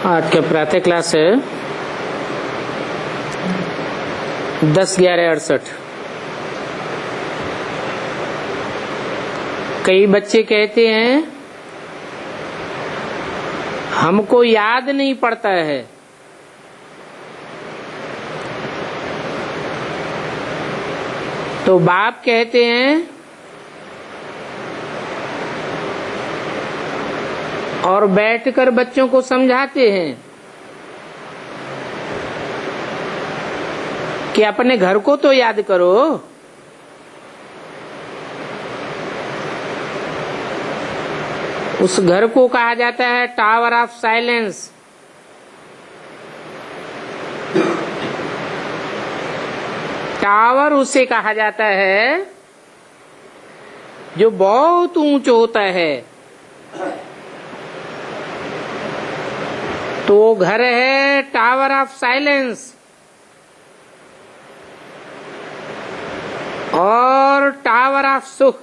आज का प्रातः क्लास है 10/11/68। कई बच्चे कहते हैं हमको याद नहीं पड़ता है। तो बाप कहते हैं और बैठकर बच्चों को समझाते हैं कि अपने घर को तो याद करो। उस घर को कहा जाता है टावर ऑफ साइलेंस। टावर उसे कहा जाता है जो बहुत ऊंचा होता है। तो घर है टावर ऑफ साइलेंस और टावर ऑफ सुख।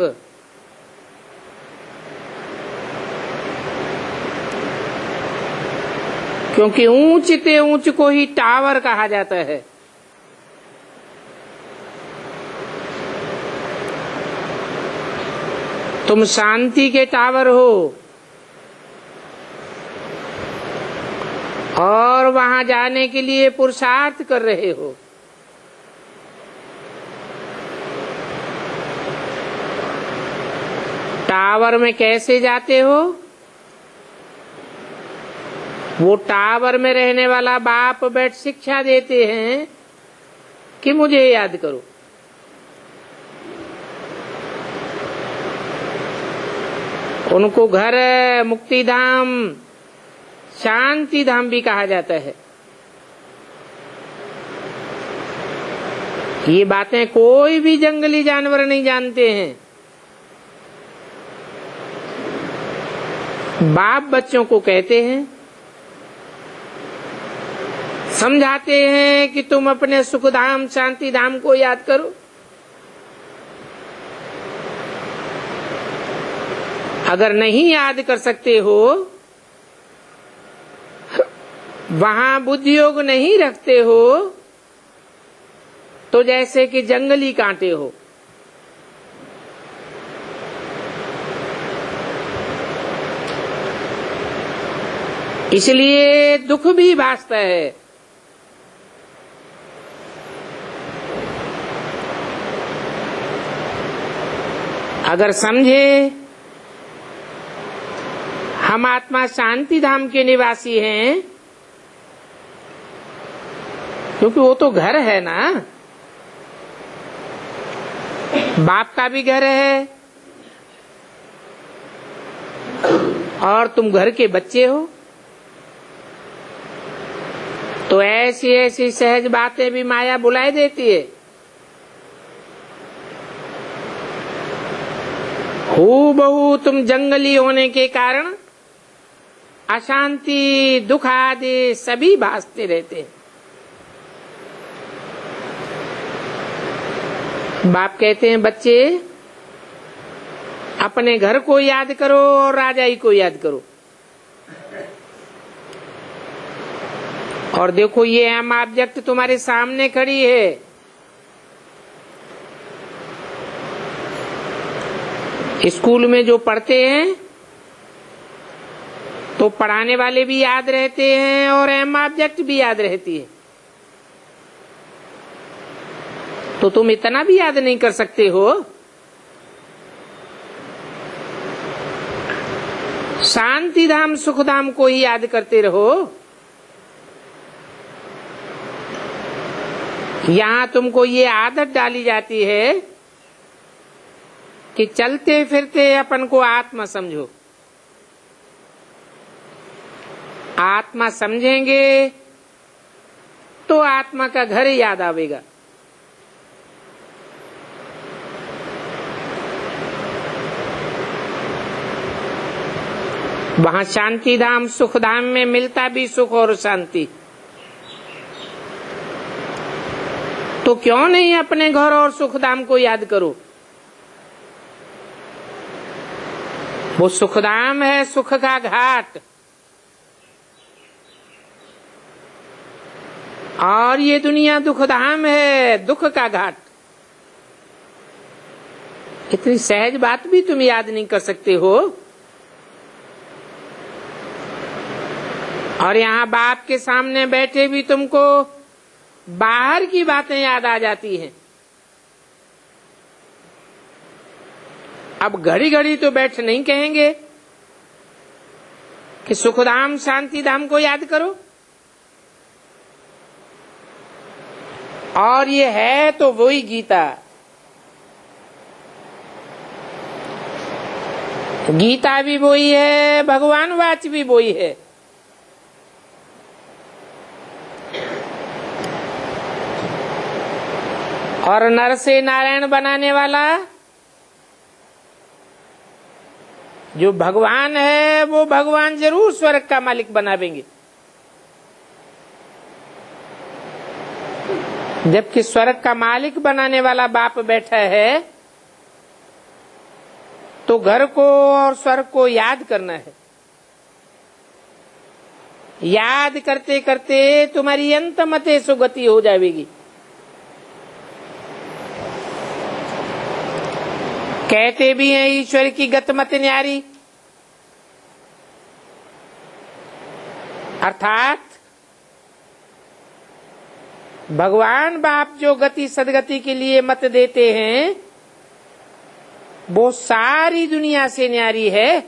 क्योंकि ऊंचते ऊंच को ही टावर कहा जाता है। तुम शांति के टावर हो और वहां जाने के लिए पुरुषार्थ कर रहे हो। टावर में कैसे जाते हो? वो टावर में रहने वाला बाप बैठ शिक्षा देते हैं कि मुझे याद करो। उनको घर मुक्ति धाम शांति धाम भी कहा जाता है। ये बातें कोई भी जंगली जानवर नहीं जानते हैं। बाप बच्चों को कहते हैं, समझाते हैं कि तुम अपने सुख धाम शांति धाम को याद करो। अगर नहीं याद कर सकते हो, वहां बुद्धि योग नहीं रखते हो, तो जैसे कि जंगली कांटे हो। इसलिए दुख भी भासता है। अगर समझे हम आत्मा शांति धाम के निवासी हैं, क्योंकि वो तो घर है ना। बाप का भी घर है और तुम घर के बच्चे हो। तो ऐसी ऐसी सहज बातें भी माया बुलाए देती है। हूबहू तुम जंगली होने के कारण अशांति दुख आदि सभी भासते रहते हैं। बाप कहते हैं बच्चे अपने घर को याद करो और राजाई को याद करो। और देखो ये अहम ऑब्जेक्ट तुम्हारे सामने खड़ी है। स्कूल में जो पढ़ते हैं तो पढ़ाने वाले भी याद रहते हैं और अहम ऑब्जेक्ट भी याद रहती है। तो तुम इतना भी याद नहीं कर सकते हो? शांति धाम सुख धाम को ही याद करते रहो। यहाँ तुमको ये आदत डाली जाती है कि चलते फिरते अपन को आत्मा समझो। आत्मा समझेंगे तो आत्मा का घर याद आवेगा। वहां शांति धाम सुख धाम में मिलता भी सुख और शांति। तो क्यों नहीं अपने घर और सुख धाम को याद करो? वो सुखधाम है, सुख का घाट। और ये दुनिया दुखधाम है, दुख का घाट। इतनी सहज बात भी तुम याद नहीं कर सकते हो, और यहाँ बाप के सामने बैठे भी तुमको बाहर की बातें याद आ जाती हैं। अब घड़ी घड़ी तो बैठ नहीं कहेंगे कि सुखधाम शांति धाम को याद करो, और ये है तो वही गीता। गीता भी वही है, भगवान वाच भी वही है। और नर से नारायण बनाने वाला जो भगवान है, वो भगवान जरूर स्वर्ग का मालिक बनावेंगे। जबकि स्वर्ग का मालिक बनाने वाला बाप बैठा है, तो घर को और स्वर्ग को याद करना है। याद करते करते तुम्हारी अंतमते सुगति हो जाएगी। कहते भी हैं ईश्वर की गतमत न्यारी, अर्थात भगवान बाप जो गति सदगति के लिए मत देते हैं, वो सारी दुनिया से न्यारी है।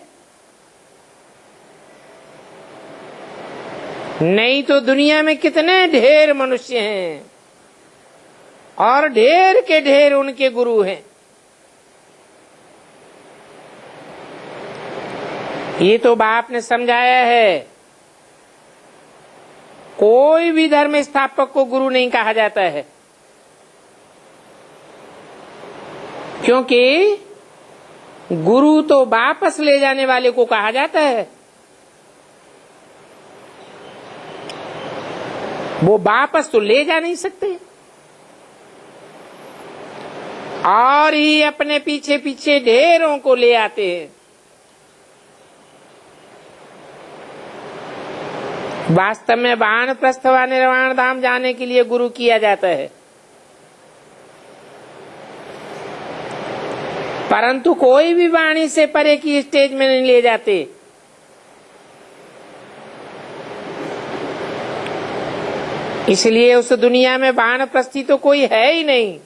नहीं तो दुनिया में कितने ढेर मनुष्य हैं, और ढेर के ढेर उनके गुरु हैं। ये तो बाप ने समझाया है। कोई भी धर्म स्थापक को गुरु नहीं कहा जाता है, क्योंकि गुरु तो वापस ले जाने वाले को कहा जाता है। वो वापस तो ले जा नहीं सकते, और ही अपने पीछे पीछे ढेरों को ले आते हैं। वास्तव में वानप्रस्थ व निर्वाण धाम जाने के लिए गुरु किया जाता है, परंतु कोई भी वाणी से परे की स्टेज में नहीं ले जाते। इसलिए उस दुनिया में वानप्रस्थी तो कोई है ही नहीं।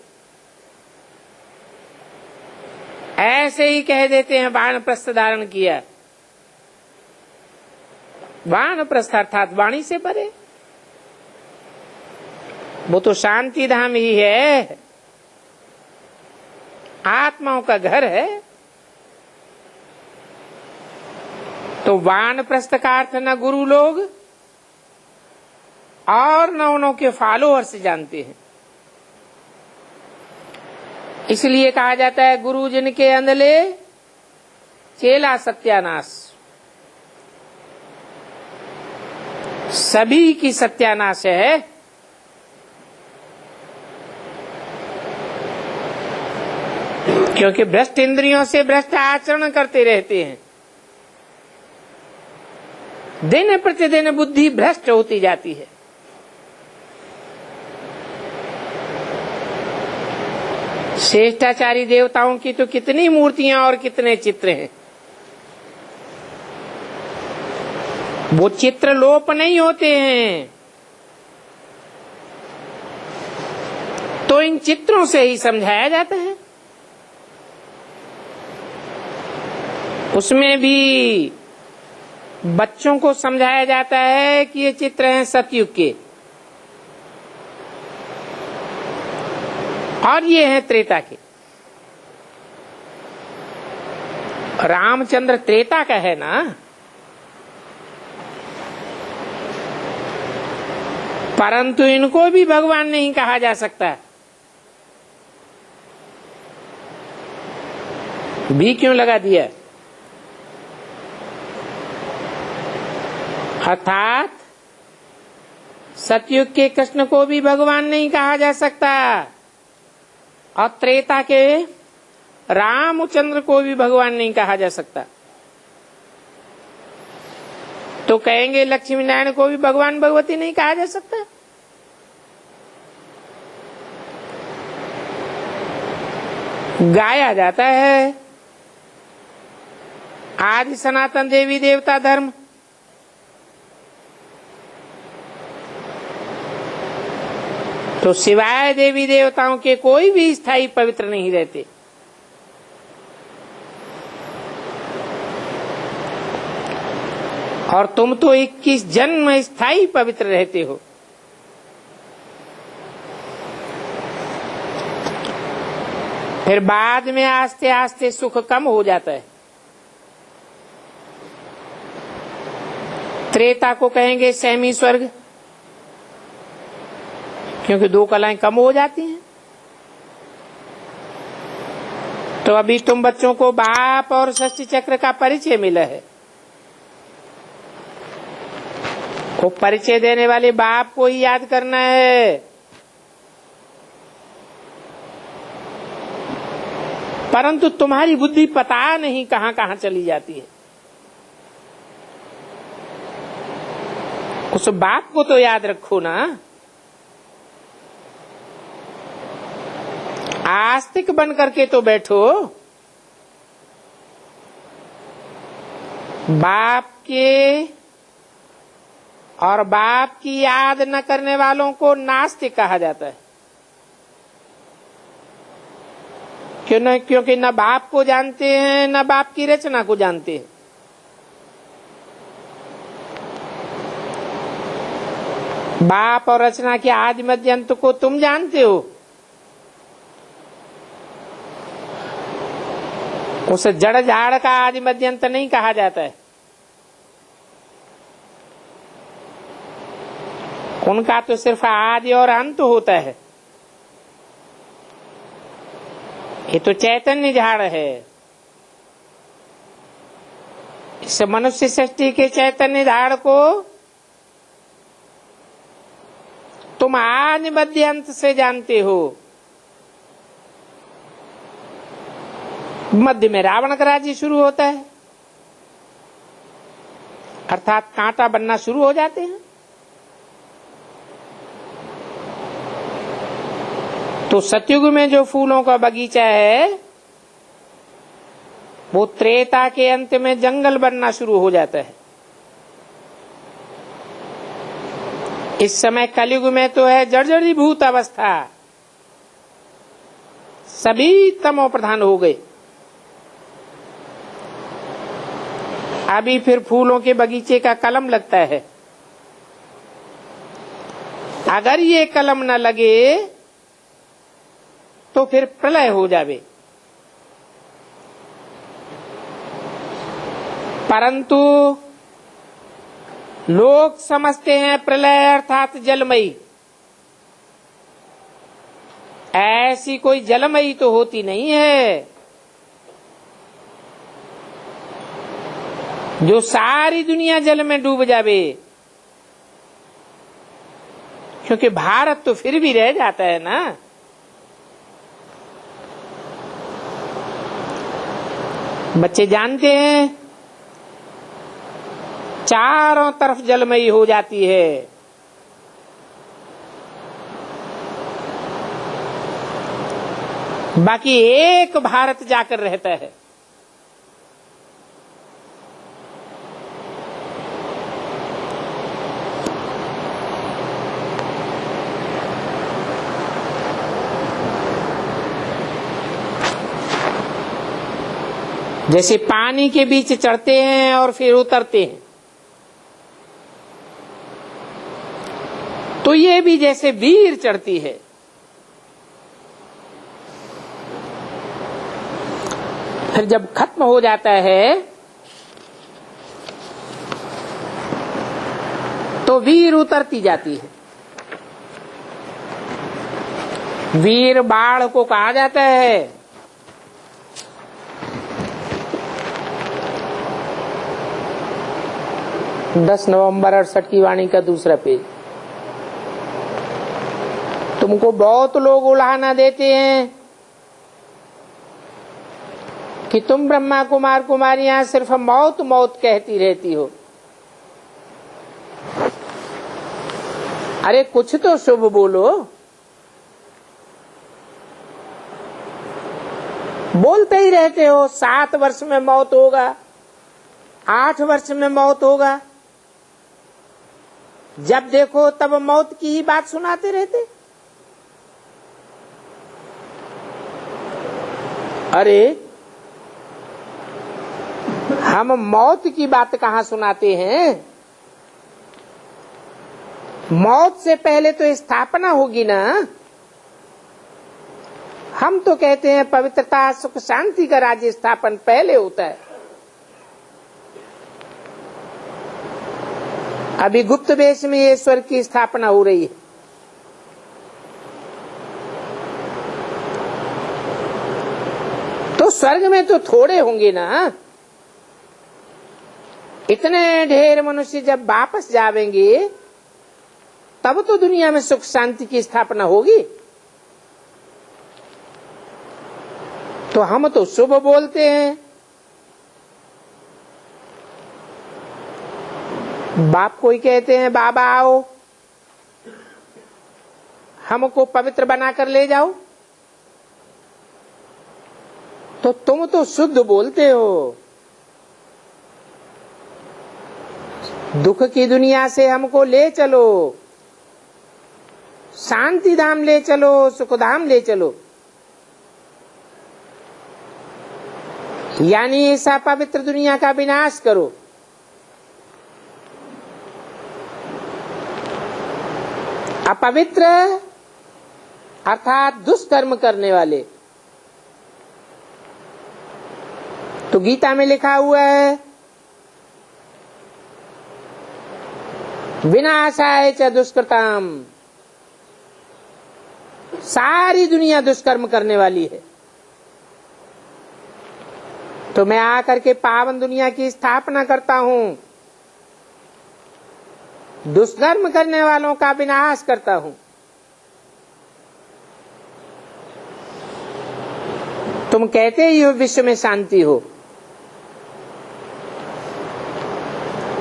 ऐसे ही कह देते हैं वानप्रस्थ धारण किया। वानप्रस्थ अर्थात वाणी से परे, वो तो शांति धाम ही है, आत्माओं का घर है। तो वानप्रस्थ का अर्थ न गुरु लोग और न उनके फॉलोअर्स जानते हैं। इसलिए कहा जाता है गुरु जिनके अंधले चेला सत्यानाश। सभी की सत्यानाश है। क्योंकि भ्रष्ट इंद्रियों से भ्रष्ट आचरण करते रहते हैं। दिन प्रतिदिन बुद्धि भ्रष्ट होती जाती है। श्रेष्ठाचारी देवताओं की तो कितनी मूर्तियां और कितने चित्र हैं। वो चित्र लोप नहीं होते हैं, तो इन चित्रों से ही समझाया जाता है। उसमें भी बच्चों को समझाया जाता है कि ये चित्र हैं सतयुग के, और ये हैं त्रेता के। रामचंद्र त्रेता का है ना, परंतु इनको भी भगवान नहीं कहा जा सकता। भी क्यों लगा दिया? अर्थात सतयुग के कृष्ण को भी भगवान नहीं कहा जा सकता, और त्रेता के रामचंद्र को भी भगवान नहीं कहा जा सकता। तो कहेंगे लक्ष्मी नारायण को भी भगवान भगवती नहीं कहा जा सकता। गाया जाता है आदि सनातन देवी देवता धर्म। तो सिवाय देवी देवताओं के कोई भी स्थायी पवित्र नहीं रहते। और तुम तो 21 जन्म स्थायी पवित्र रहते हो। फिर बाद में आस्ते आस्ते सुख कम हो जाता है। त्रेता को कहेंगे सहमी स्वर्ग, क्योंकि 2 कलाएं कम हो जाती हैं। तो अभी तुम बच्चों को बाप और षष्ठी चक्र का परिचय मिला है। वो परिचय देने वाले बाप को ही याद करना है। परंतु तुम्हारी बुद्धि पता नहीं कहां कहां चली जाती है। उस बाप को तो याद रखो ना। आस्तिक बन करके तो बैठो। बाप के और बाप की याद न करने वालों को नास्तिक कहा जाता है। क्योंकि न बाप को जानते हैं न बाप की रचना को जानते हैं। बाप और रचना के आदि मध्य अंत को तुम जानते हो। उस जड़ झाड़ का आदि मध्य अंत नहीं कहा जाता है। उनका तो सिर्फ आदि और अंत होता है। ये तो चैतन्य झाड़ है। इस मनुष्य सृष्टि के चैतन्य झाड़ को तुम आदि मध्य अंत से जानते हो। मध्य में रावण का राज्य शुरू होता है, अर्थात कांटा बनना शुरू हो जाते हैं। तो सतयुग में जो फूलों का बगीचा है वो त्रेता के अंत में जंगल बनना शुरू हो जाता है। इस समय कलयुग में तो है जर्जरीभूत अवस्था, सभी तमो प्रधान हो गए। अभी फिर फूलों के बगीचे का कलम लगता है। अगर ये कलम न लगे तो फिर प्रलय हो जावे। परंतु लोग समझते हैं प्रलय अर्थात जलमयी। ऐसी कोई जलमयी तो होती नहीं है जो सारी दुनिया जल में डूब जावे। क्योंकि भारत तो फिर भी रह जाता है ना। बच्चे जानते हैं चारों तरफ जलमयी हो जाती है। बाकी एक भारत जाकर रहता है। जैसे पानी के बीच चढ़ते हैं और फिर उतरते हैं, तो ये भी जैसे वीर चढ़ती है। फिर जब खत्म हो जाता है तो वीर उतरती जाती है। वीर बाढ़ को कहा जाता है। 10 नवंबर 68 की वाणी का दूसरा पेज। तुमको बहुत लोग उलाहना देते हैं कि तुम ब्रह्मा कुमार कुमारियां सिर्फ मौत मौत कहती रहती हो। अरे कुछ तो शुभ बोलो। बोलते ही रहते हो 7 वर्ष में मौत होगा, 8 वर्ष में मौत होगा। जब देखो तब मौत की ही बात सुनाते रहते। अरे हम मौत की बात कहाँ सुनाते हैं? मौत से पहले तो स्थापना होगी ना। हम तो कहते हैं पवित्रता सुख शांति का राज्य स्थापन पहले होता है। अभी गुप्त वेश में ये स्वर्ग की स्थापना हो रही है। तो स्वर्ग में तो थोड़े होंगे ना, इतने ढेर मनुष्य जब वापस जावेंगे तब तो दुनिया में सुख शांति की स्थापना होगी। तो हम तो शुभ बोलते हैं। बाप कोई कहते हैं बाबा आओ हमको पवित्र बनाकर ले जाओ, तो तुम तो शुद्ध बोलते हो। दुख की दुनिया से हमको ले चलो, शांति धाम ले चलो, सुख धाम ले चलो। यानी ऐसा पवित्र दुनिया का विनाश करो। अपवित्र अर्थात दुष्कर्म करने वाले, तो गीता में लिखा हुआ है विनाशाय च दुष्कृताम। सारी दुनिया दुष्कर्म करने वाली है। तो मैं आकर के पावन दुनिया की स्थापना करता हूं, दुष्कर्म करने वालों का विनाश करता हूं। तुम कहते ही हो विश्व में शांति हो,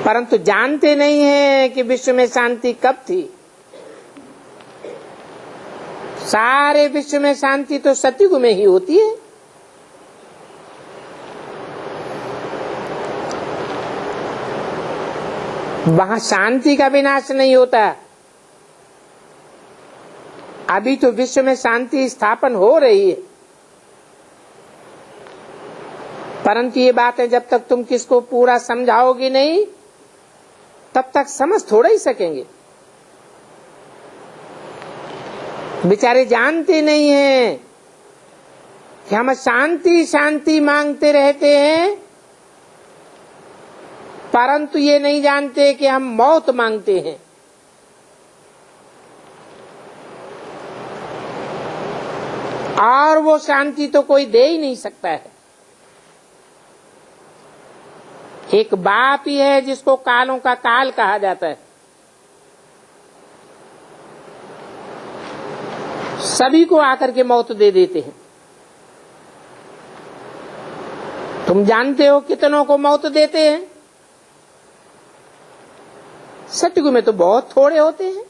परंतु जानते नहीं है कि विश्व में शांति कब थी। सारे विश्व में शांति तो सतयुग में ही होती है। वहां शांति का विनाश नहीं होता। अभी तो विश्व में शांति स्थापन हो रही है, परंतु ये बातें जब तक तुम किसको पूरा समझाओगे नहीं तब तक समझ थोड़ा ही सकेंगे। बेचारे जानते नहीं हैं कि हम शांति शांति मांगते रहते हैं, परंतु ये नहीं जानते कि हम मौत मांगते हैं। और वो शांति तो कोई दे ही नहीं सकता है। एक बाप ही है जिसको कालों का काल कहा जाता है। सभी को आकर के मौत दे देते हैं। तुम जानते हो कितनों को मौत देते हैं? सतयुग में तो बहुत थोड़े होते हैं,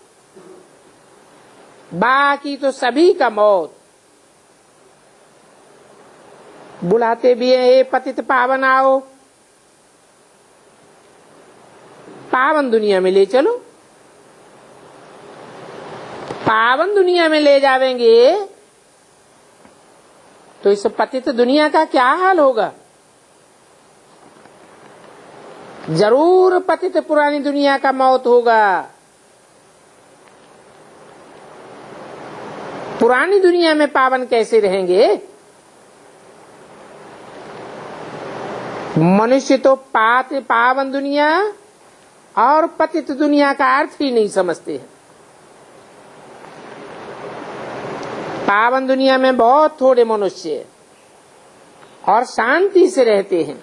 बाकी तो सभी का मौत। बुलाते भी हैं, ए पतित पावन आओ, पावन दुनिया में ले चलो। पावन दुनिया में ले जावेंगे तो इस पतित दुनिया का क्या हाल होगा? जरूर पतित पुरानी दुनिया का मौत होगा। पुरानी दुनिया में पावन कैसे रहेंगे? मनुष्य तो पावन दुनिया और पतित दुनिया का अर्थ ही नहीं समझते हैं। पावन दुनिया में बहुत थोड़े मनुष्य और शांति से रहते हैं।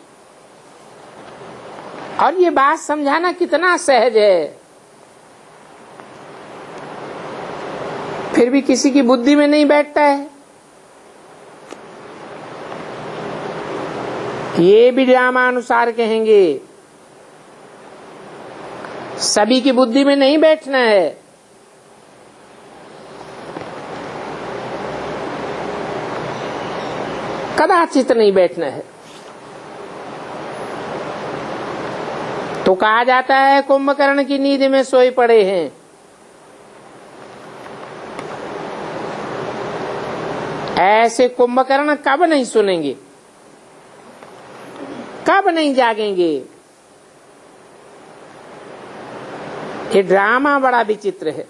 और ये बात समझाना कितना सहज है, फिर भी किसी की बुद्धि में नहीं बैठता है। ये भी रामानुसार कहेंगे, सभी की बुद्धि में नहीं बैठना है। कदाचित नहीं बैठना है। तो कहा जाता है कुंभकर्ण की नींद में सोए पड़े हैं। ऐसे कुंभकर्ण कब नहीं सुनेंगे, कब नहीं जागेंगे। ये ड्रामा बड़ा विचित्र है।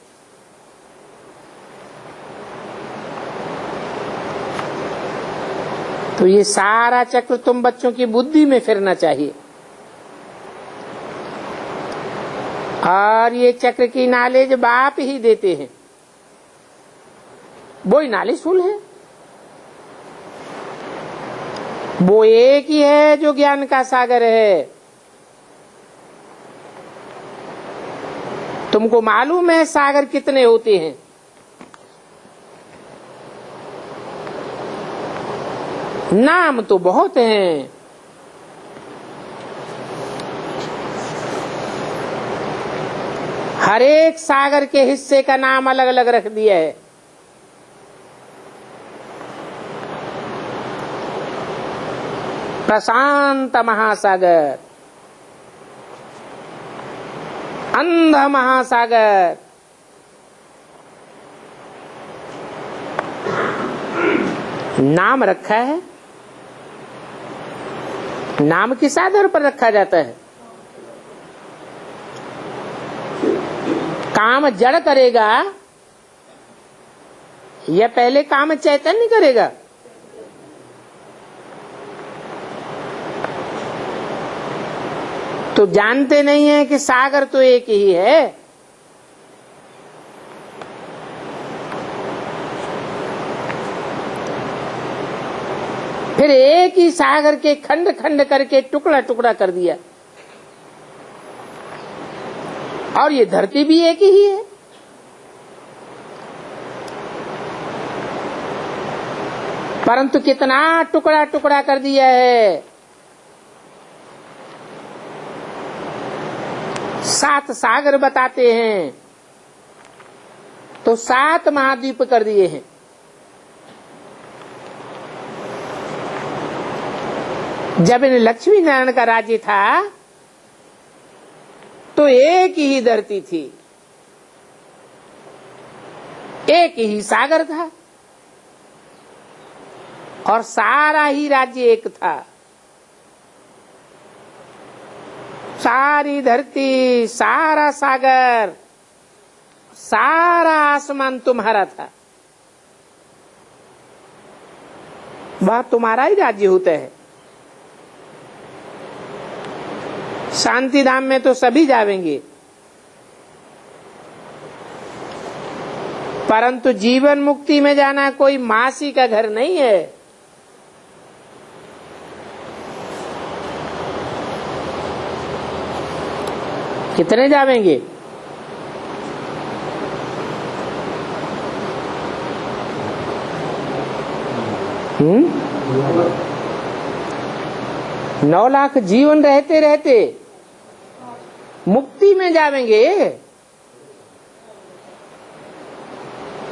तो ये सारा चक्र तुम बच्चों की बुद्धि में फिरना चाहिए। और ये चक्र की नॉलेज बाप ही देते हैं, वो ही नॉलेजफुल है। वो एक ही है जो ज्ञान का सागर है। तुमको मालूम है सागर कितने होते हैं? नाम तो बहुत हैं। हर एक सागर के हिस्से का नाम अलग अलग रख दिया है। प्रशांत महासागर, अंध महासागर, नाम रखा है। नाम किस आधार पर रखा जाता है? काम जड़ करेगा या पहले काम चैतन्य करेगा? तो जानते नहीं है कि सागर तो एक ही है। फिर एक ही सागर के खंड खंड करके टुकड़ा टुकड़ा कर दिया। और ये धरती भी एक ही है। परंतु कितना टुकड़ा टुकड़ा कर दिया है। 7 सागर बताते हैं तो 7 महाद्वीप कर दिए हैं। जब इन लक्ष्मी नारायण का राज्य था तो एक ही धरती थी, एक ही सागर था और सारा ही राज्य एक था। सारी धरती, सारा सागर, सारा आसमान तुम्हारा था। वह तुम्हारा ही राज्य होता है। शांति धाम में तो सभी जावेंगे, परंतु जीवन मुक्ति में जाना कोई मासी का घर नहीं है। कितने जावेंगे? हम्म, 9 लाख जीवन रहते रहते मुक्ति में जावेंगे।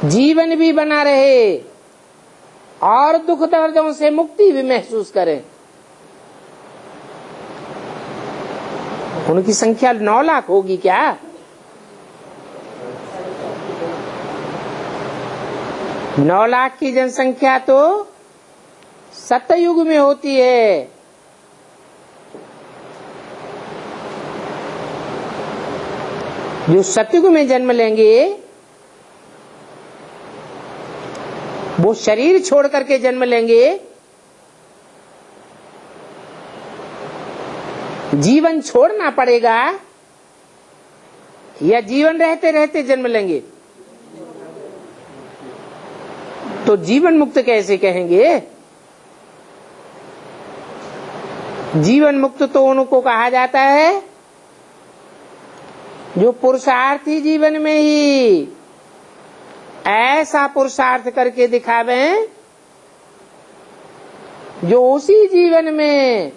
जीवन भी बना रहे और दुख दर्दों से मुक्ति भी महसूस करें। उनकी संख्या 9 लाख होगी क्या? नौ लाख की जनसंख्या तो सतयुग में होती है। जो सतयुग में जन्म लेंगे वो शरीर छोड़ करके जन्म लेंगे, जीवन छोड़ना पड़ेगा या जीवन रहते रहते जन्म लेंगे? तो जीवन मुक्त कैसे कहेंगे? जीवन मुक्त तो उनको कहा जाता है जो पुरुषार्थी जीवन में ही ऐसा पुरुषार्थ करके दिखावे जो उसी जीवन में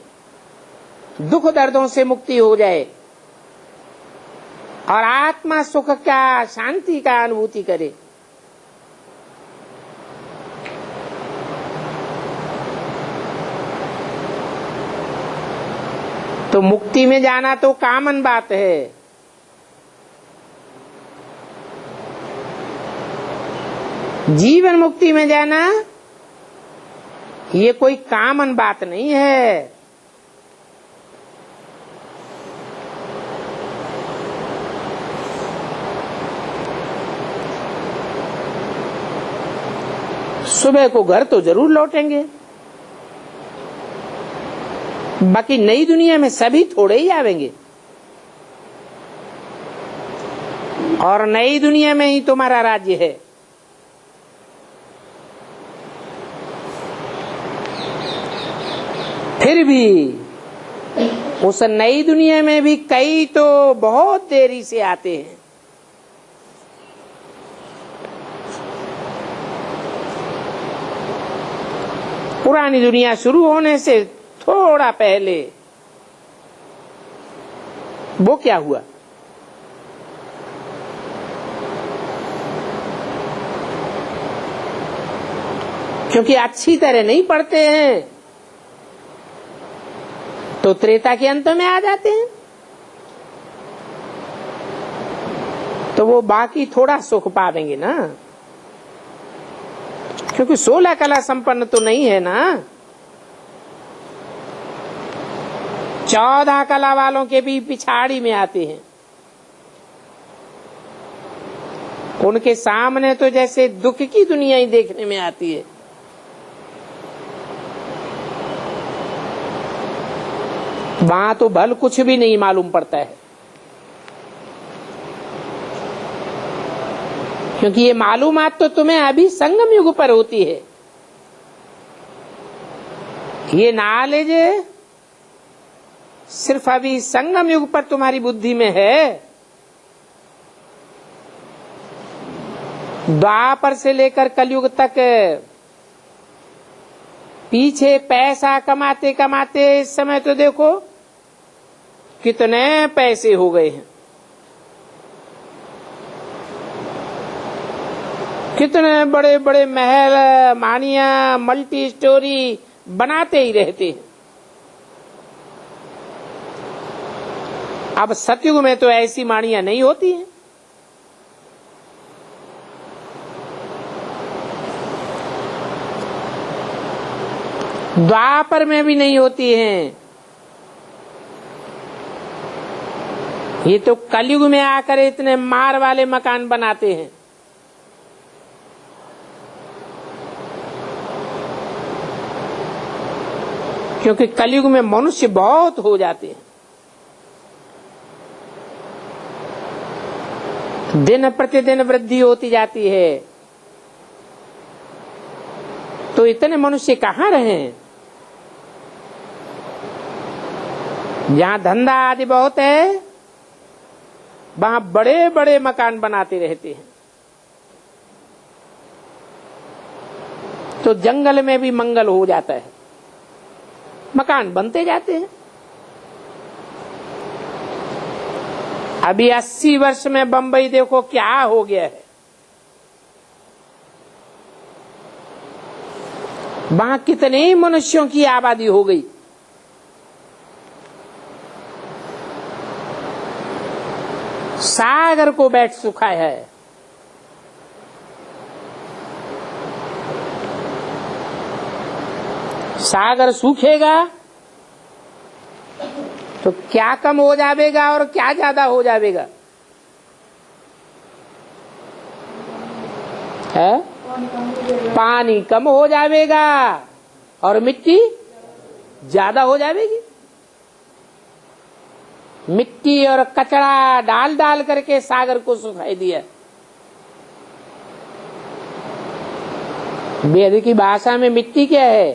दुख दर्दों से मुक्ति हो जाए और आत्मा सुख का, शांति का अनुभूति करे। तो मुक्ति में जाना तो कॉमन बात है, जीवन मुक्ति में जाना ये कोई कॉमन बात नहीं है। सुबह को घर तो जरूर लौटेंगे, बाकी नई दुनिया में सभी थोड़े ही आवेंगे, और नई दुनिया में ही तुम्हारा राज्य है। फिर भी उस नई दुनिया में भी कई तो बहुत देरी से आते हैं। पुरानी दुनिया शुरू होने से थोड़ा पहले वो क्या हुआ? क्योंकि अच्छी तरह नहीं पढ़ते हैं तो त्रेता के अंत में आ जाते हैं, तो वो बाकी थोड़ा सुख पावेंगे ना, क्योंकि 16 कला संपन्न तो नहीं है ना। 14 कला वालों के भी पिछाड़ी में आते हैं। उनके सामने तो जैसे दुख की दुनिया ही देखने में आती है। वहां तो भल कुछ भी नहीं मालूम पड़ता है, क्योंकि ये मालूमात तो तुम्हें अभी संगम युग पर होती है। ये नॉलेज सिर्फ अभी संगम युग पर तुम्हारी बुद्धि में है। द्वापर से लेकर कलयुग तक पीछे पैसा कमाते कमाते इस समय तो देखो कितने पैसे हो गए हैं, कितने बड़े बड़े महल मानिया मल्टी स्टोरी बनाते ही रहते हैं। अब सतयुग में तो ऐसी मानिया नहीं होती हैं। द्वापर में भी नहीं होती हैं। ये तो कलयुग में आकर इतने मार वाले मकान बनाते हैं। क्योंकि कलयुग में मनुष्य बहुत हो जाते हैं, दिन प्रतिदिन वृद्धि होती जाती है, तो इतने मनुष्य कहाँ रहे? जहाँ धंधा आदि बहुत है वहाँ बड़े बड़े मकान बनाते रहते हैं। तो जंगल में भी मंगल हो जाता है, मकान बनते जाते हैं। अभी 80 वर्ष में बंबई देखो क्या हो गया है। वहां कितने मनुष्यों की आबादी हो गई। सागर को बैठ सुखा है। सागर सूखेगा तो क्या कम हो जाएगा और क्या ज्यादा हो जाएगा? है पानी कम हो जाएगा और मिट्टी ज्यादा हो जाएगी। मिट्टी और कचरा डाल डाल करके सागर को सुखाई दिया। वेद की भाषा में मिट्टी क्या है?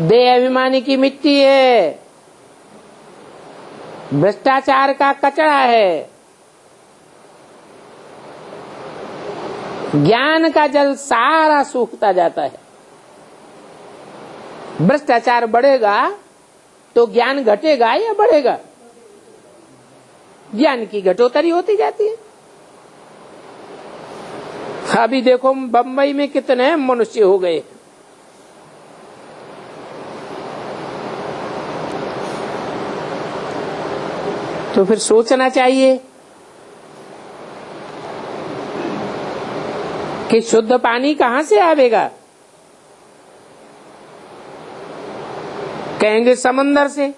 देह अभिमानी की मिट्टी है, भ्रष्टाचार का कचरा है, ज्ञान का जल सारा सूखता जाता है। भ्रष्टाचार बढ़ेगा तो ज्ञान घटेगा या बढ़ेगा? ज्ञान की घटोतरी होती जाती है। अभी देखो बंबई में कितने मनुष्य हो गए। तो फिर सोचना चाहिए कि शुद्ध पानी कहां से आवेगा। कहेंगे समंदर से।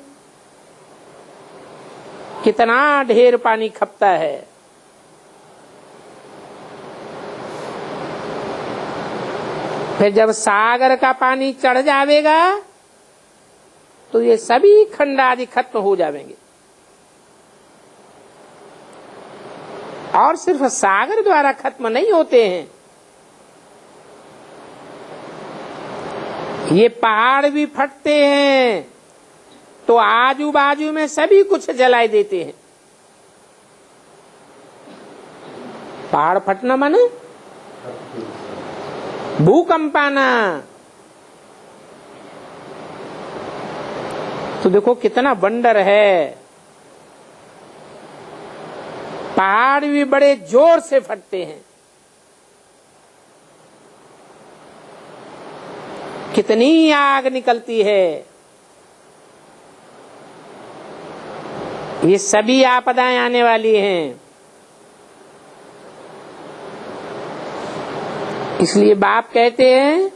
कितना ढेर पानी खपता है। फिर जब सागर का पानी चढ़ जावेगा तो ये सभी खंड आदि खत्म हो जाएंगे। और सिर्फ सागर द्वारा खत्म नहीं होते हैं, ये पहाड़ भी फटते हैं तो आजू बाजू में सभी कुछ जलाए देते हैं। पहाड़ फटना माने भूकंप आना। तो देखो कितना वंडर है। पहाड़ भी बड़े जोर से फटते हैं। कितनी आग निकलती है। ये सभी आपदाएं आने वाली हैं। इसलिए बाप कहते हैं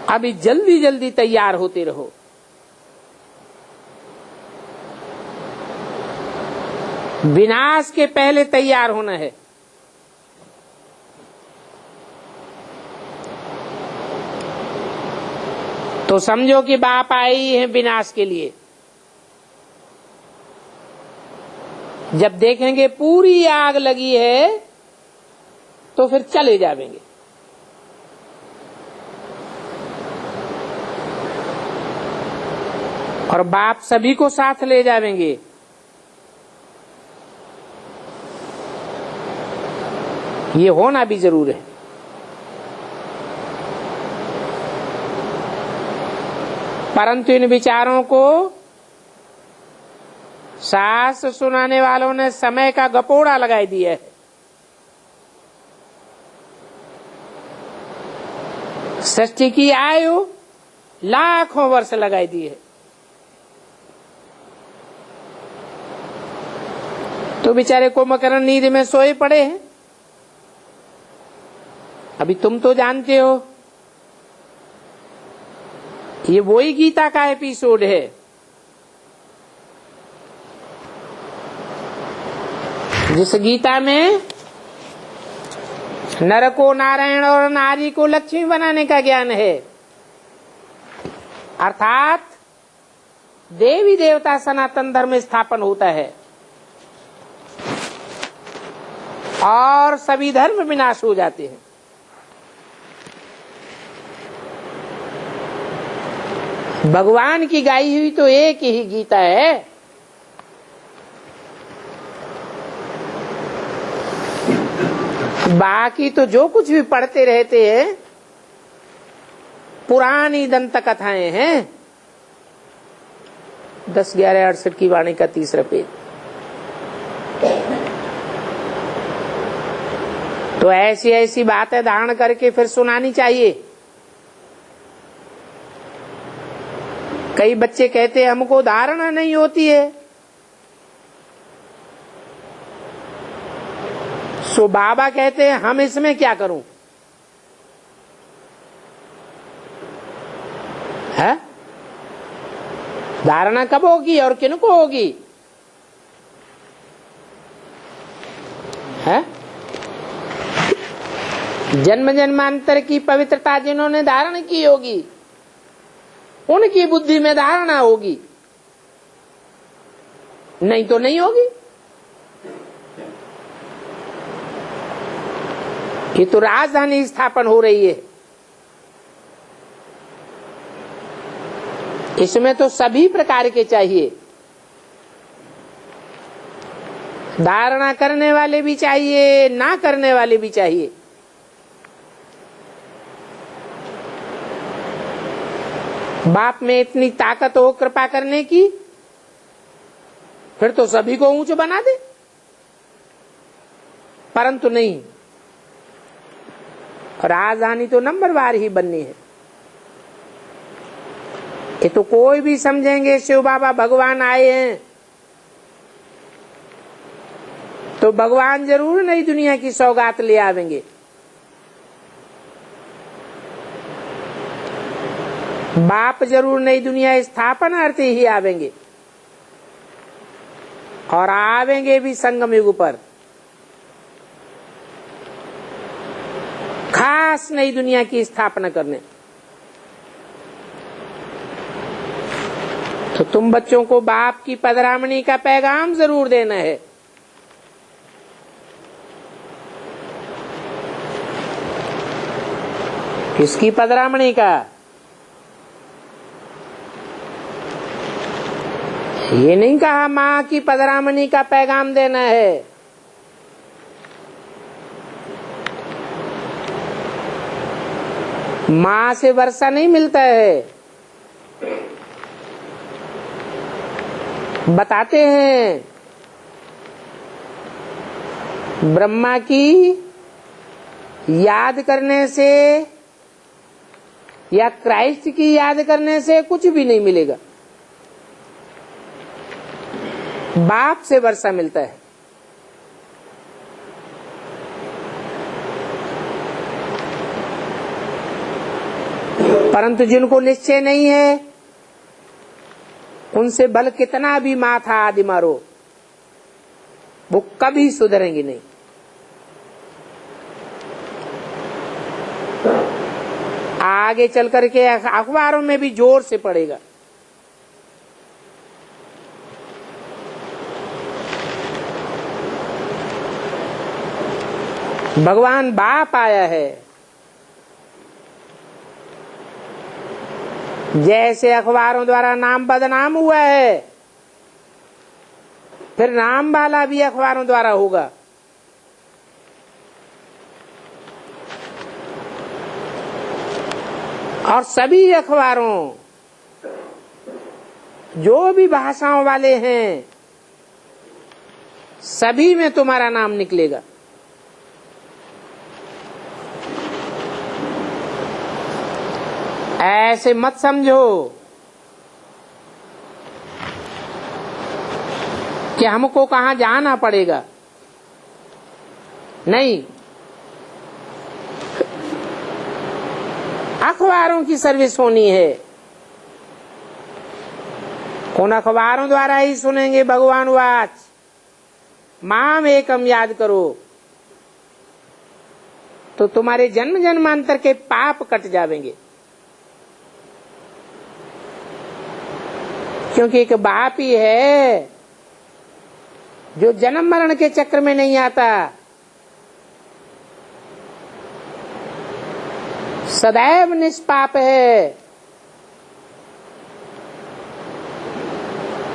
अभी जल्दी जल्दी तैयार होते रहो। विनाश के पहले तैयार होना है। तो समझो कि बाप आई है विनाश के लिए। जब देखेंगे पूरी आग लगी है तो फिर चले जाएंगे। और बाप सभी को साथ ले जाएंगे। ये होना भी जरूर है। परंतु इन विचारों को शास्त्र सुनाने वालों ने समय का गपोड़ा लगाई दिया है। सृष्टि की आयु लाखों वर्ष लगाई दी है। तो बेचारे कुंभकर्ण नींद में सोए पड़े हैं। अभी तुम तो जानते हो ये वही गीता का एपिसोड है। जिस गीता में नर को नारायण और नारी को लक्ष्मी बनाने का ज्ञान है। अर्थात देवी देवता सनातन धर्म स्थापन होता है और सभी धर्म विनाश हो जाते हैं। भगवान की गाई हुई तो एक ही गीता है। बाकी तो जो कुछ भी पढ़ते रहते हैं पुरानी दंत कथाएं हैं। 10-11-68 की वाणी का 3रा पेज। तो ऐसी ऐसी बातें धारण करके फिर सुनानी चाहिए। कई बच्चे कहते हैं हमको धारणा नहीं होती है। सो बाबा कहते हैं हम इसमें क्या करूं है? धारणा कब होगी और किनको होगी है? जन्म जन्मांतर की पवित्रता जिन्होंने धारण की होगी उनकी बुद्धि में धारणा होगी, नहीं तो नहीं होगी। ये तो राजधानी स्थापन हो रही है। इसमें तो सभी प्रकार के चाहिए। धारणा करने वाले भी चाहिए, ना करने वाले भी चाहिए। बाप में इतनी ताकत हो कृपा करने की, फिर तो सभी को ऊंच बना दे। परंतु नहीं, राजधानी तो नंबरवार ही बननी है। ये तो कोई भी समझेंगे शिव बाबा भगवान आए हैं तो भगवान जरूर नई दुनिया की सौगात ले आवेंगे। बाप जरूर नई दुनिया स्थापना अर्थ ही आवेंगे, और आवेंगे भी संगम युग पर, खास नई दुनिया की स्थापना करने। तो तुम बच्चों को बाप की पधरामणी का पैगाम जरूर देना है। किसकी पधरामणी का? ये नहीं कहा माँ की पधरामणी का पैगाम देना है। माँ से वर्षा नहीं मिलता है। बताते हैं ब्रह्मा की याद करने से या क्राइस्ट की याद करने से कुछ भी नहीं मिलेगा, बाप से वर्षा मिलता है। परंतु जिनको निश्चय नहीं है, उनसे बल कितना भी माथा आदि मारो, वो कभी सुधरेंगी नहीं। आगे चल करके अखबारों में भी जोर से पड़ेगा। भगवान बाप आया है। जैसे अखबारों द्वारा नाम बदनाम हुआ है, फिर नाम वाला भी अखबारों द्वारा होगा। और सभी अखबारों, जो भी भाषाओं वाले हैं, सभी में तुम्हारा नाम निकलेगा। ऐसे मत समझो कि हमको कहां जाना पड़ेगा। नहीं, अखबारों की सर्विस होनी है। उन अखबारों द्वारा ही सुनेंगे भगवान वाच, माम एकम याद करो, तो तुम्हारे जन्म जन्मांतर के पाप कट जावेंगे। क्योंकि एक बाप ही है जो जन्म मरण के चक्र में नहीं आता, सदैव निष्पाप है।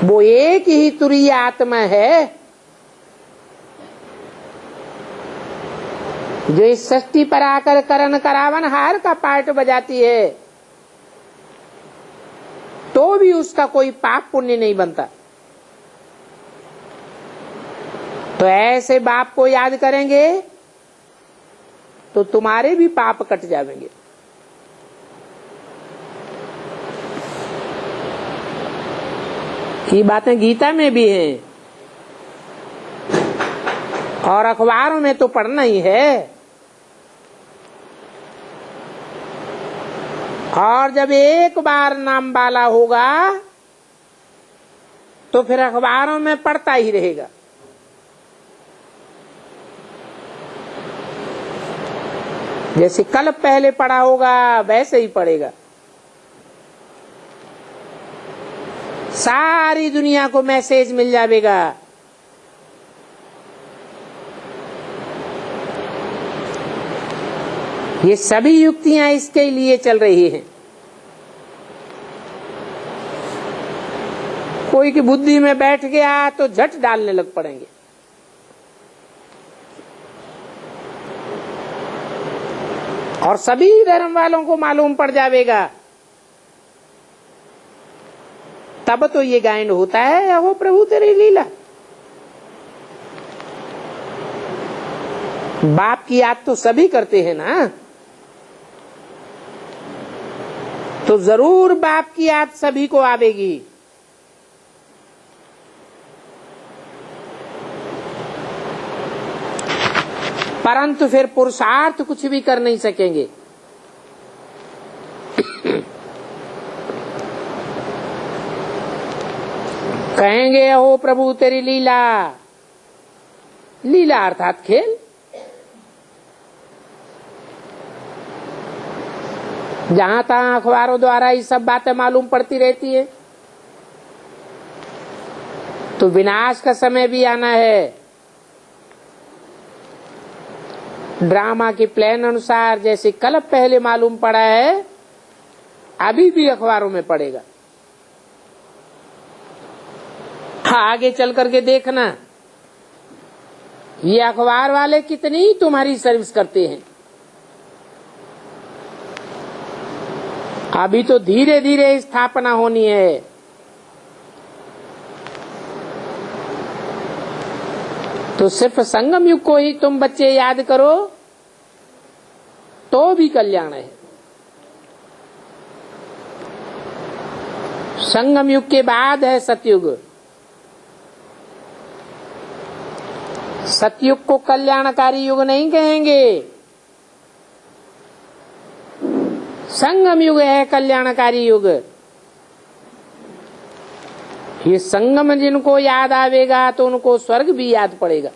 वो एक ही तुरीय आत्मा है जो इस सृष्टि पर आकर करण करावन हार का पार्ट बजाती है, तो भी उसका कोई पाप पुण्य नहीं बनता। तो ऐसे बाप को याद करेंगे तो तुम्हारे भी पाप कट जाएंगे। ये बातें गीता में भी हैं और अखबारों में तो पढ़ना ही है। और जब एक बार नाम वाला होगा तो फिर अखबारों में पढ़ता ही रहेगा। जैसे कल पहले पढ़ा होगा वैसे ही पढ़ेगा। सारी दुनिया को मैसेज मिल जाएगा। ये सभी युक्तियां इसके लिए चल रही हैं। कोई की बुद्धि में बैठ गया तो झट डालने लग पड़ेंगे। और सभी धर्म वालों को मालूम पड़ जाएगा। तब तो ये गायन होता है, अहो प्रभु तेरी लीला। बाप की याद तो सभी करते हैं ना, तो जरूर बाप की याद सभी को आवेगी। परंतु फिर पुरुषार्थ कुछ भी कर नहीं सकेंगे। कहेंगे हो प्रभु तेरी लीला, लीला अर्थात खेल। जहां तहां अखबारों द्वारा ये सब बातें मालूम पड़ती रहती है। तो विनाश का समय भी आना है। ड्रामा के प्लान अनुसार जैसे कल पहले मालूम पड़ा है, अभी भी अखबारों में पड़ेगा। आगे चल करके देखना ये अखबार वाले कितनी तुम्हारी सर्विस करते हैं। अभी तो धीरे धीरे स्थापना होनी है। तो सिर्फ संगम युग को ही तुम बच्चे याद करो तो भी कल्याण है। संगम युग के बाद है सतयुग। सतयुग को कल्याणकारी युग नहीं कहेंगे, संगम युग है कल्याणकारी युग। ये संगम जिनको याद आवेगा तो उनको स्वर्ग भी याद पड़ेगा।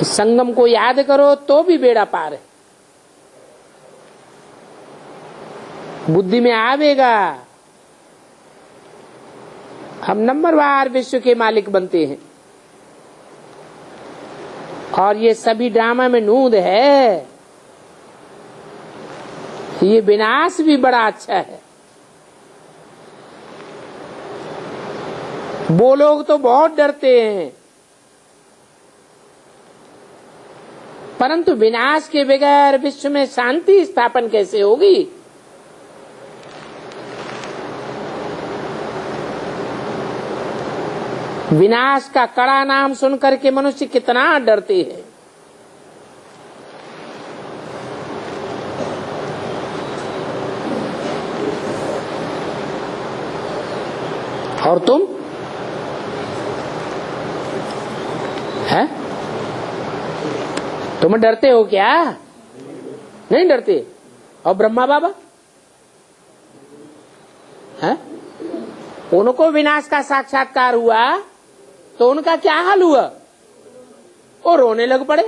इस संगम को याद करो तो भी बेड़ा पार है। बुद्धि में आवेगा हम नंबरवार विश्व के मालिक बनते हैं। और ये सभी ड्रामा में नूंद है। ये विनाश भी बड़ा अच्छा है। वो लोग तो बहुत डरते हैं, परंतु विनाश के बगैर विश्व में शांति स्थापन कैसे होगी। विनाश का कड़ा नाम सुनकर के मनुष्य कितना डरते हैं। और तुम है? तुम डरते हो क्या? नहीं डरते। और ब्रह्मा बाबा है? उनको विनाश का साक्षात्कार हुआ तो उनका क्या हाल हुआ? वो रोने लग पड़े।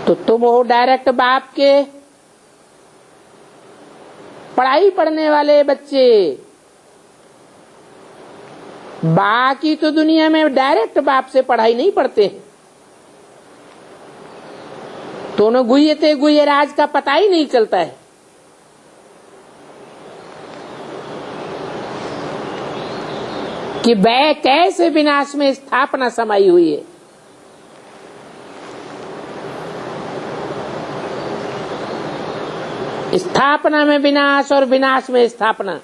तो तुम हो डायरेक्ट बाप के पढ़ाई पढ़ने वाले बच्चे। बाकी तो दुनिया में डायरेक्ट बाप से पढ़ाई नहीं पढ़ते हैं। तो उन्हें गुह्यते गुह्य राज का पता ही नहीं चलता है। कि वह कैसे विनाश में स्थापना समाई हुई है। स्थापना में विनाश और विनाश में स्थापना।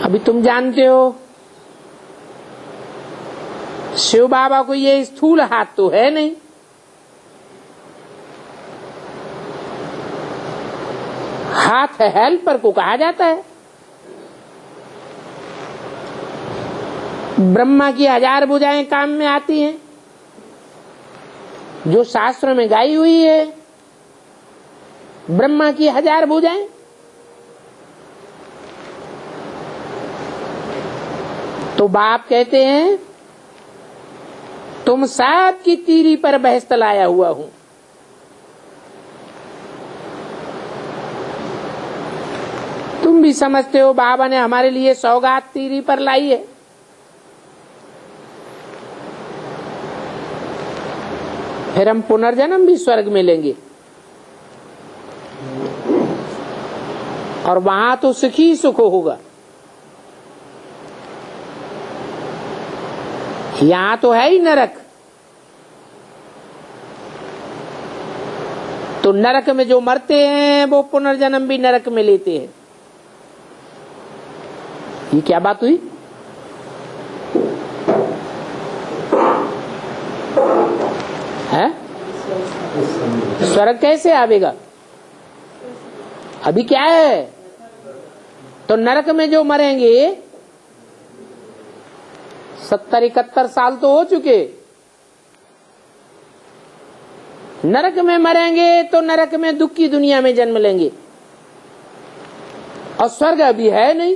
अभी तुम जानते हो शिव बाबा को ये स्थूल हाथ तो है नहीं। हाथ हेल्पर को कहा जाता है। ब्रह्मा की 1000 भुजाएं काम में आती हैं, जो शास्त्रों में गाई हुई है। ब्रह्मा की 1000 भुजाएं। तो बाप कहते हैं तुम सात की तीरी पर बहस्त लाया हुआ हूं। तुम भी समझते हो बाबा ने हमारे लिए सौगात तीरी पर लाई है। फिर हम पुनर्जन्म भी स्वर्ग में लेंगे और वहां तो सुख ही सुख होगा। यहां तो है ही नरक। तो नरक में जो मरते हैं वो पुनर्जन्म भी नरक में लेते हैं। ये क्या बात हुई? है? स्वर्ग कैसे आवेगा? अभी क्या है? तो नरक में जो मरेंगे 70-71 साल तो हो चुके, नरक में मरेंगे तो नरक में दुख की दुनिया में जन्म लेंगे, और स्वर्ग अभी है नहीं,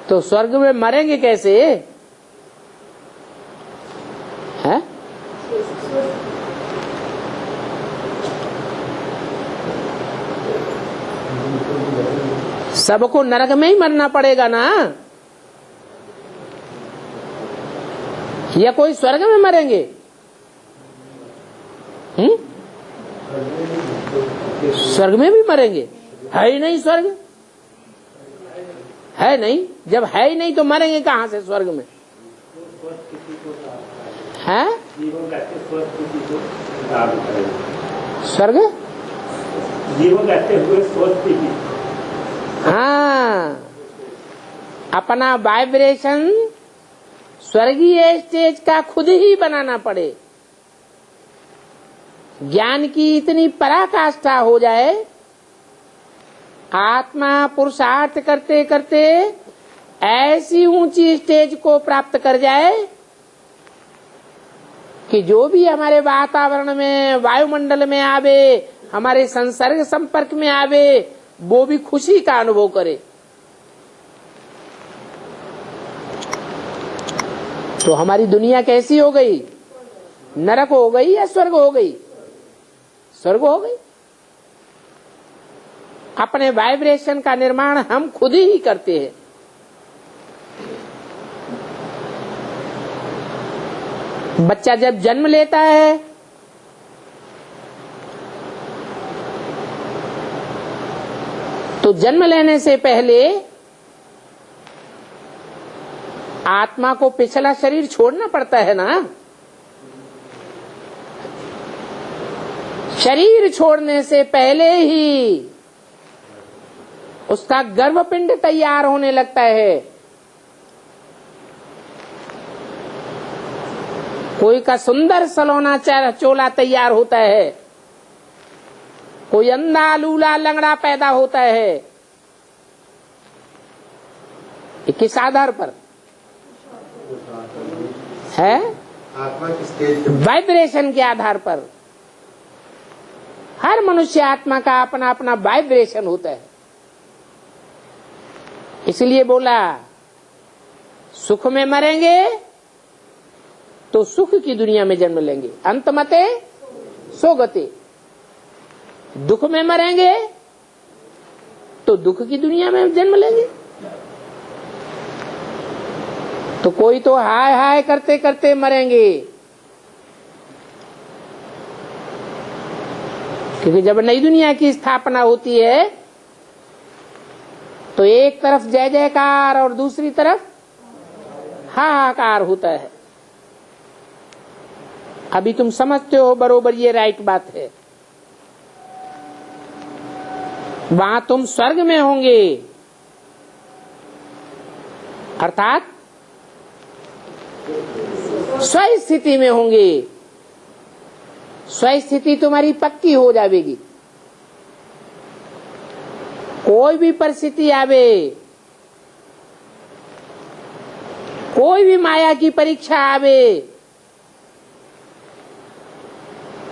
तो स्वर्ग में मरेंगे कैसे? है? सबको नरक में ही मरना पड़ेगा ना, या कोई स्वर्ग में मरेंगे? स्वर्ग में भी मरेंगे? है ही नहीं स्वर्ग, है नहीं। जब है ही नहीं तो मरेंगे कहां से स्वर्ग में? है स्वर्ग? हाँ, अपना वाइब्रेशन स्वर्गीय स्टेज का खुद ही बनाना पड़े। ज्ञान की इतनी पराकाष्ठा हो जाए, आत्मा पुरुषार्थ करते करते ऐसी ऊंची स्टेज को प्राप्त कर जाए कि जो भी हमारे वातावरण में, वायुमंडल में आवे, हमारे संसर्ग संपर्क में आवे, वो भी खुशी का अनुभव करे। तो हमारी दुनिया कैसी हो गई? नरक हो गई या स्वर्ग हो गई? स्वर्ग हो गई। अपने वाइब्रेशन का निर्माण हम खुद ही करते हैं। बच्चा जब जन्म लेता है तो जन्म लेने से पहले आत्मा को पिछला शरीर छोड़ना पड़ता है ना। शरीर छोड़ने से पहले ही उसका गर्भपिंड तैयार होने लगता है। कोई का सुंदर सलोना चोला तैयार होता है, कोई अंधा लूला लंगड़ा पैदा होता है। ये किस आधार पर है? आत्मा की स्टेज, वाइब्रेशन के आधार पर। हर मनुष्य आत्मा का अपना अपना वाइब्रेशन होता है। इसलिए बोला सुख में मरेंगे तो सुख की दुनिया में जन्म लेंगे, अंतमते सोगते। दुख में मरेंगे तो दुख की दुनिया में जन्म लेंगे। तो कोई तो हाय हाय करते करते मरेंगे, क्योंकि जब नई दुनिया की स्थापना होती है तो एक तरफ जय जयकार और दूसरी तरफ हाहाकार होता है। अभी तुम समझते हो बरोबर, ये राइट बात है। वहां तुम स्वर्ग में होंगे, अर्थात स्वस्थिति में होंगे। स्वस्थिति तुम्हारी पक्की हो जाएगी। कोई भी परिस्थिति आवे, कोई भी माया की परीक्षा आवे,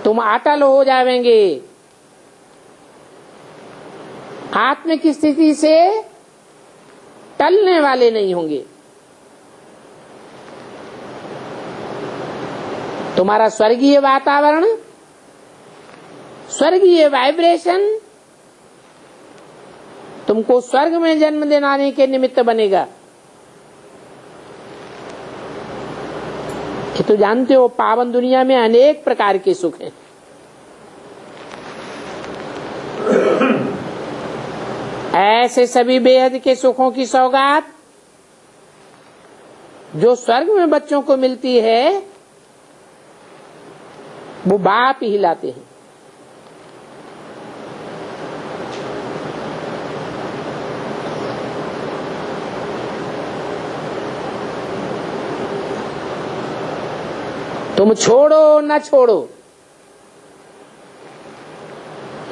तुम अटल हो जाएंगे। आत्म की स्थिति से टलने वाले नहीं होंगे। तुम्हारा स्वर्गीय वातावरण, स्वर्गीय वाइब्रेशन तुमको स्वर्ग में जन्म दिलाने के निमित्त बनेगा। ये तो जानते हो, पावन दुनिया में अनेक प्रकार के सुख हैं। ऐसे सभी बेहद के सुखों की सौगात जो स्वर्ग में बच्चों को मिलती है, वो बाप ही लाते हैं। तुम छोड़ो न छोड़ो,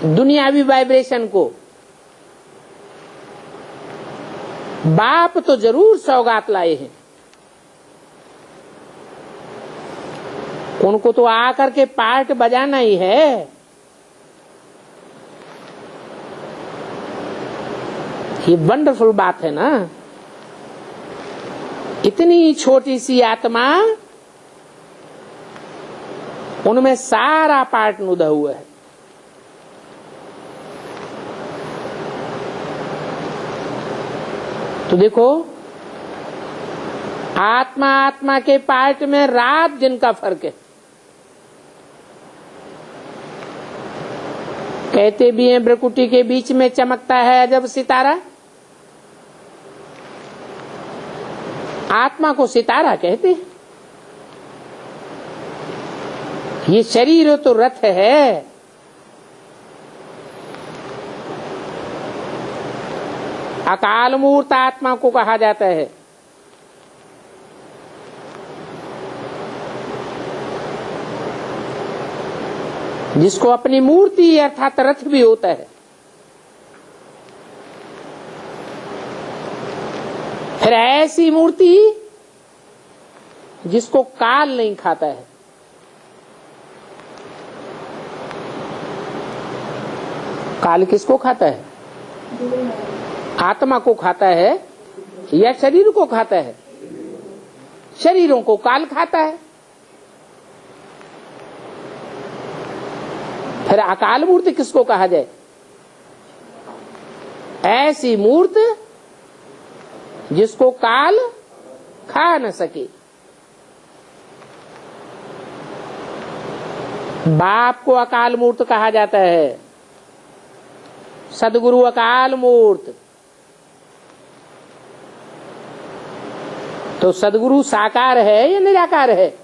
दुनियावी वाइब्रेशन को। बाप तो जरूर सौगात लाए हैं, उनको तो आकर के पार्ट बजाना ही है। ये वंडरफुल बात है ना। इतनी छोटी सी आत्मा, उनमें सारा पार्ट नुदा हुआ है। तो देखो, आत्मा आत्मा के पार्ट में रात दिन का फर्क है। कहते भी हैं भ्रकुटी के बीच में चमकता है अजब सितारा। आत्मा को सितारा कहते हैं। ये शरीर तो रथ है, अकाल मूर्त आत्मा को कहा जाता है। जिसको अपनी मूर्ति अर्थात रथ भी होता है। फिर ऐसी मूर्ति जिसको काल नहीं खाता है। काल किसको खाता है? आत्मा को खाता है या शरीर को खाता है? शरीरों को काल खाता है। फिर अकाल मूर्ति किसको कहा जाए? ऐसी मूर्त जिसको काल खा न सके। बाप को अकाल मूर्त कहा जाता है, सदगुरु अकाल मूर्त। तो सदगुरु साकार है या निराकार है?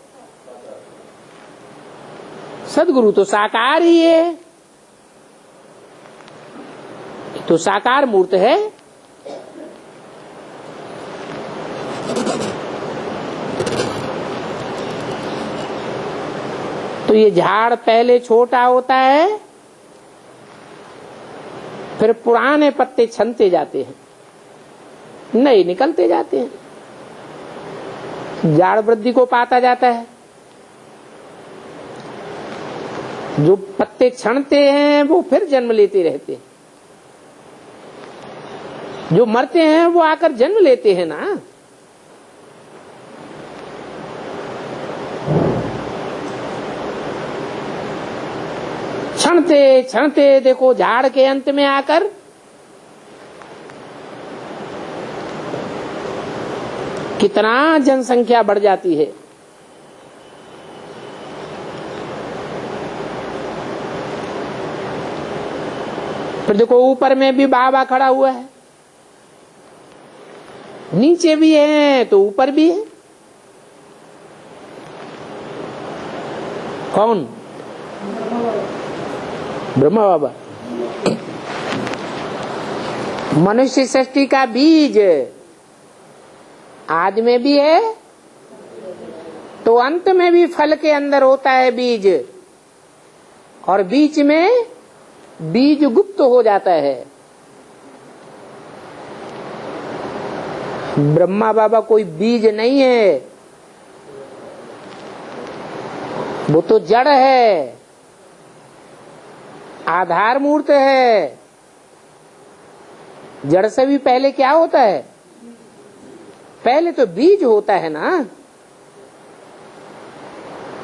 सदगुरु तो साकार ही है, तो साकार मूर्त है। तो ये झाड़ पहले छोटा होता है, फिर पुराने पत्ते छनते जाते हैं, नए निकलते जाते हैं। झाड़ वृद्धि को पाता जाता है। जो पत्ते छनते हैं वो फिर जन्म लेते रहते हैं। जो मरते हैं वो आकर जन्म लेते हैं ना। छनते छनते देखो झाड़ के अंत में आकर कितना जनसंख्या बढ़ जाती है। फिर देखो ऊपर में भी बाबा खड़ा हुआ है, नीचे भी है तो ऊपर भी है। कौन? ब्रह्मा बाबा। मनुष्य सृष्टि का बीज आज में भी है, तो अंत में भी फल के अंदर होता है बीज, और बीच में बीज गुप्त हो जाता है। ब्रह्मा बाबा कोई बीज नहीं है, वो तो जड़ है, आधार मूर्त है। जड़ से भी पहले क्या होता है? पहले तो बीज होता है ना।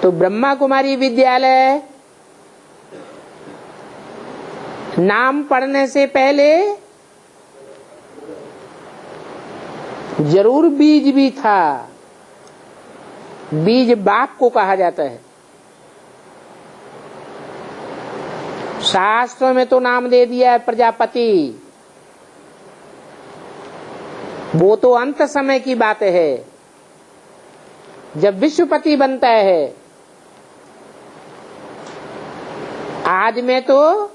तो ब्रह्मा कुमारी विद्यालय नाम पढ़ने से पहले जरूर बीज भी था। बीज बाप को कहा जाता है। शास्त्रों में तो नाम दे दिया है प्रजापति, वो तो अंत समय की बात है जब विश्वपति बनता है। आज में तो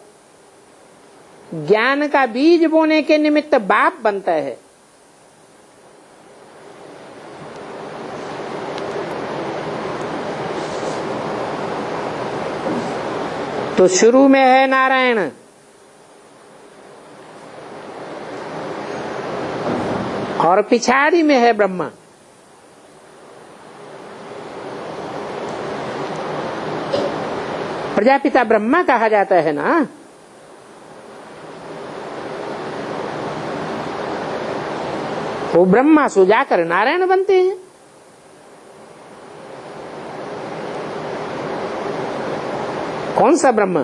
ज्ञान का बीज बोने के निमित्त बाप बनता है। तो शुरू में है नारायण, और पिछाड़ी में है ब्रह्मा। प्रजापिता ब्रह्मा कहा जाता है ना। वो ब्रह्मा सो जाकर नारायण बनते हैं। कौन सा ब्रह्मा?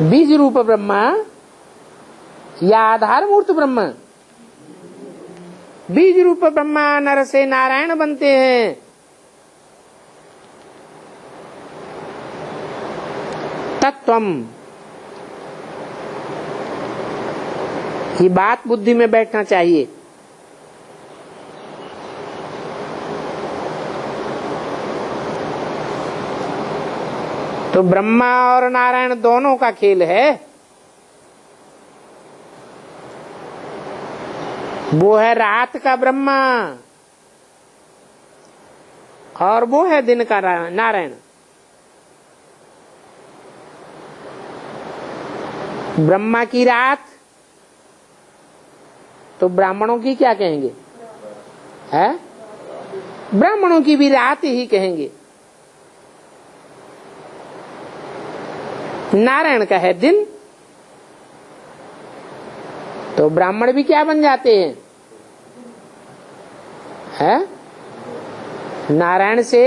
बीज रूप ब्रह्मा या आधार मूर्त ब्रह्मा? बीज रूप ब्रह्मा नर से नारायण बनते हैं। तत्वम, ये बात बुद्धि में बैठना चाहिए। तो ब्रह्मा और नारायण दोनों का खेल है। वो है रात का ब्रह्मा और वो है दिन का नारायण। ब्रह्मा की रात तो ब्राह्मणों की क्या कहेंगे? है ब्राह्मणों की भी रात ही कहेंगे। नारायण का है दिन, तो ब्राह्मण भी क्या बन जाते हैं? है नारायण से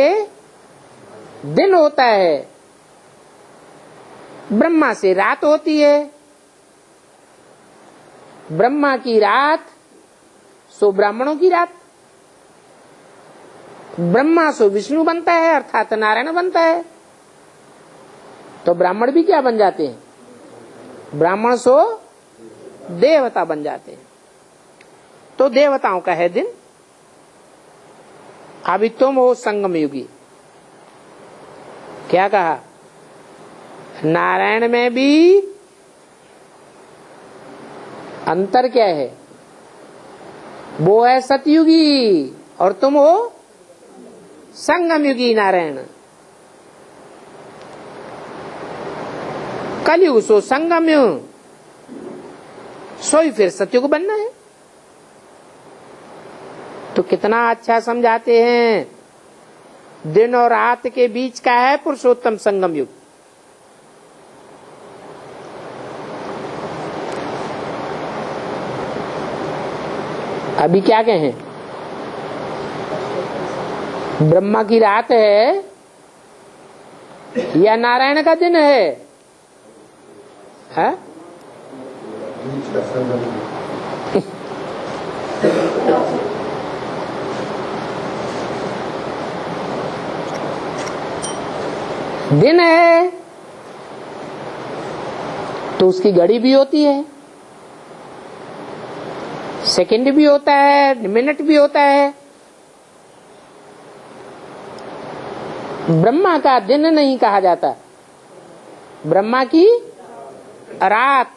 दिन होता है, ब्रह्मा से रात होती है। ब्रह्मा की रात सो ब्राह्मणों की रात। ब्रह्मा सो विष्णु बनता है अर्थात नारायण बनता है। तो ब्राह्मण भी क्या बन जाते हैं? ब्राह्मण सो देवता बन जाते हैं। तो देवताओं का है दिन। अभी तुम हो संगम युगी। क्या कहा? नारायण में भी अंतर क्या है? वो है सतयुगी और तुम हो संगम युगी नारायण। कलयुग सो संगम युग, सोई फिर सतयुग बनना है। तो कितना अच्छा समझाते हैं। दिन और रात के बीच का है पुरुषोत्तम संगम युग। अभी क्या कहें? ब्रह्मा की रात है या नारायण का दिन है? दिन है तो उसकी घड़ी भी होती है, सेकंड भी होता है, मिनट भी होता है। ब्रह्मा का दिन नहीं कहा जाता, ब्रह्मा की रात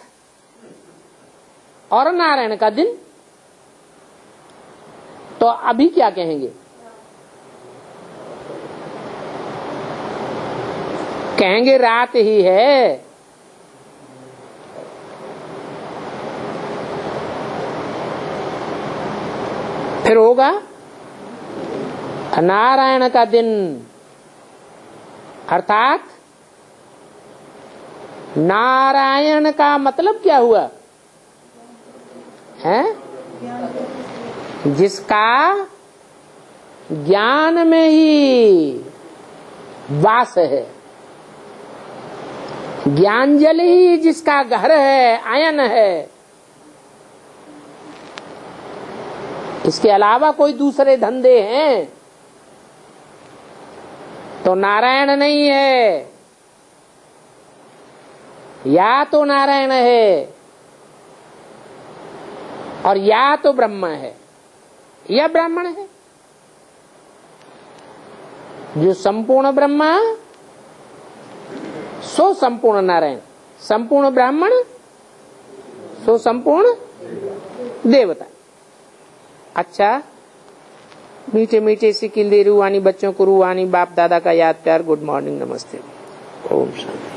और नारायण का दिन। तो अभी क्या कहेंगे? कहेंगे रात ही है। फिर होगा नारायण का दिन, अर्थात नारायण का मतलब क्या हुआ? है जिसका ज्ञान में ही वास है, ज्ञान जल ही जिसका घर है, आयन है। इसके अलावा कोई दूसरे धंधे हैं तो नारायण नहीं है। या तो नारायण है और या तो ब्रह्मा है या ब्राह्मण है। जो संपूर्ण ब्रह्मा सो संपूर्ण नारायण, संपूर्ण ब्राह्मण सो संपूर्ण देवता। अच्छा, मीठे मीठे सिकिल दे रूहानी बच्चों को रूहानी बाप दादा का याद प्यार। गुड मॉर्निंग, नमस्ते, ओम शांति।